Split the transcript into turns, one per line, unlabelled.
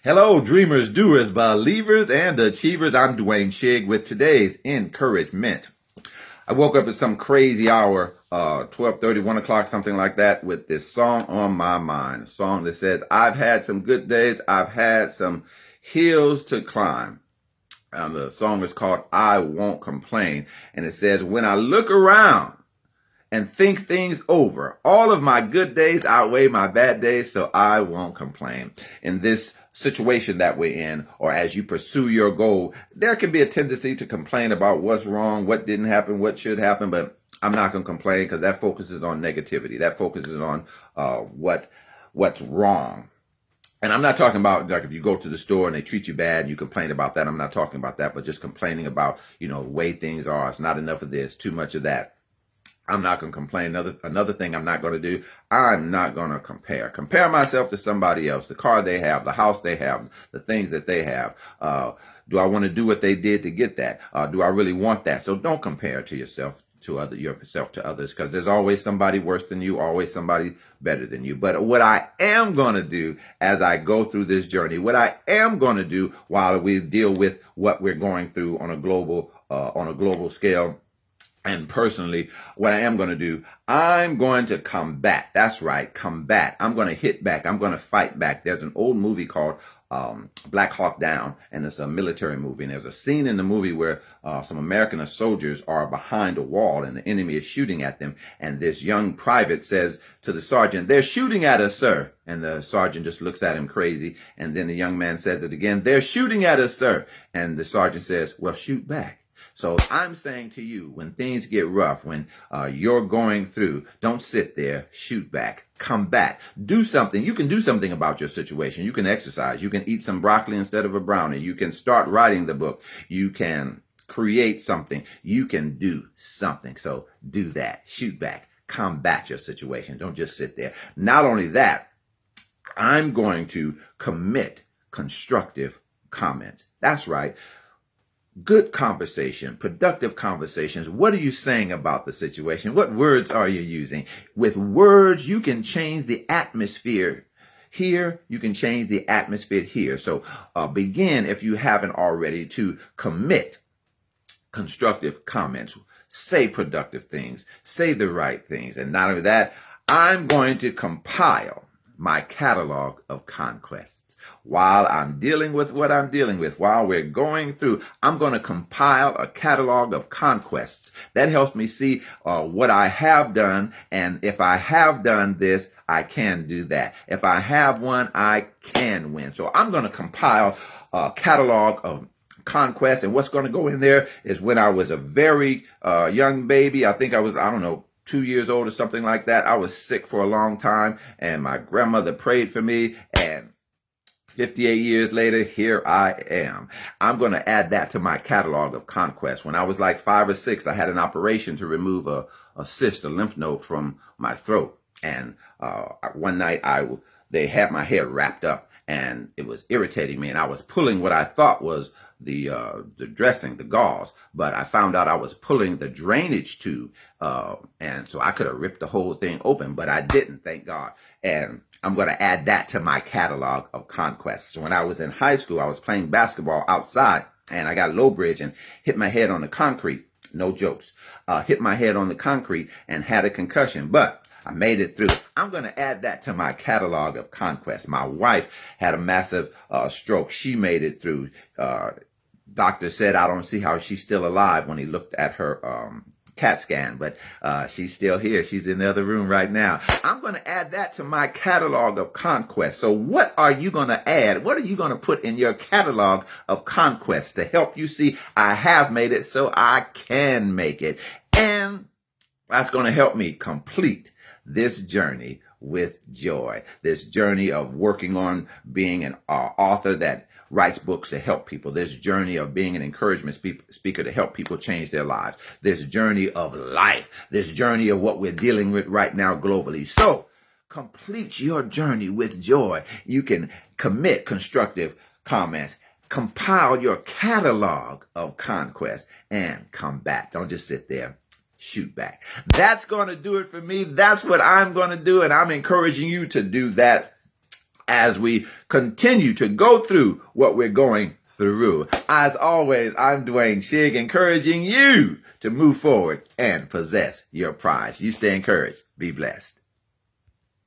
Hello, dreamers, doers, believers, and achievers. I'm Dwayne Shigg with today's encouragement. I woke up at some crazy hour, 12:30, 1 o'clock, something like that, with this song on my mind. A song that says, I've had some good days. I've had some hills to climb. The song is called I Won't Complain. And it says, when I look around and think things over, all of my good days outweigh my bad days, so I won't complain. In this situation that we're in, or as you pursue your goal, there can be a tendency to complain about what's wrong, what didn't happen, what should happen, but I'm not going to complain because that focuses on negativity. That focuses on what's wrong. And I'm not talking about like if you go to the store and they treat you bad and you complain about that. I'm not talking about that, but just complaining about, the way things are. It's not enough of this, too much of that. I'm not going to complain. Another thing I'm not going to do, I'm not going to compare myself to somebody else, the car they have, the house they have, the things that they have. Do I want to do what they did to get that? Do I really want that? So don't compare to yourself to others, because there's always somebody worse than you, always somebody better than you. But what I am going to do as I go through this journey, what I am going to do while we deal with what we're going through on a global scale, and personally, what I am going to do, I'm going to combat. That's right, combat. I'm going to hit back. I'm going to fight back. There's an old movie called Black Hawk Down, and it's a military movie. And there's a scene in the movie where some American soldiers are behind a wall and the enemy is shooting at them. And this young private says to the sergeant, "They're shooting at us, sir." And the sergeant just looks at him crazy. And then the young man says it again, "They're shooting at us, sir." And the sergeant says, "Well, shoot back." So I'm saying to you, when things get rough, when you're going through, don't sit there, shoot back, combat, do something. You can do something about your situation. You can exercise. You can eat some broccoli instead of a brownie. You can start writing the book. You can create something. You can do something. So do that, shoot back, combat your situation. Don't just sit there. Not only that, I'm going to commit constructive comments. That's right. Good conversation, productive conversations. What are you saying about the situation? What words are you using? With words, you can change the atmosphere here. You can change the atmosphere here. So begin, if you haven't already, to commit constructive comments. Say productive things. Say the right things. And not only that, I'm going to compile my catalog of conquests. While I'm dealing with what I'm dealing with, while we're going through, I'm going to compile a catalog of conquests. That helps me see what I have done. And if I have done this, I can do that. If I have won, I can win. So I'm going to compile a catalog of conquests. And what's going to go in there is when I was a very young baby. I think I was, 2 years old or something like that. I was sick for a long time, and my grandmother prayed for me, and 58 years later, here I am. I'm going to add that to my catalog of conquests. When I was like 5 or 6, I had an operation to remove a cyst, a lymph node from my throat. And one night they had my hair wrapped up, and it was irritating me, and I was pulling what I thought was the dressing, the gauze, but I found out I was pulling the drainage tube, and so I could have ripped the whole thing open, but I didn't, thank God. And I'm going to add that to my catalog of conquests. So when I was in high school, I was playing basketball outside, and I got low bridge and hit my head on the concrete. No jokes. Hit my head on the concrete and had a concussion, but I made it through. I'm going to add that to my catalog of conquests. My wife had a massive stroke. She made it through. Doctor said, I don't see how she's still alive when he looked at her CAT scan, but she's still here. She's in the other room right now. I'm going to add that to my catalog of conquests. So what are you going to add? What are you going to put in your catalog of conquests to help you see I have made it so I can make it? And that's going to help me complete this journey with joy, this journey of working on being an author that writes books to help people, this journey of being an encouragement speaker to help people change their lives, this journey of life, this journey of what we're dealing with right now globally. So complete your journey with joy. You can commit constructive comments, compile your catalog of conquests, and combat. Don't just sit there. Shoot back. That's going to do it for me. That's what I'm going to do, and I'm encouraging you to do that as we continue to go through what we're going through. As always, I'm Dwayne Shigg, encouraging you to move forward and possess your prize. You stay encouraged. Be blessed.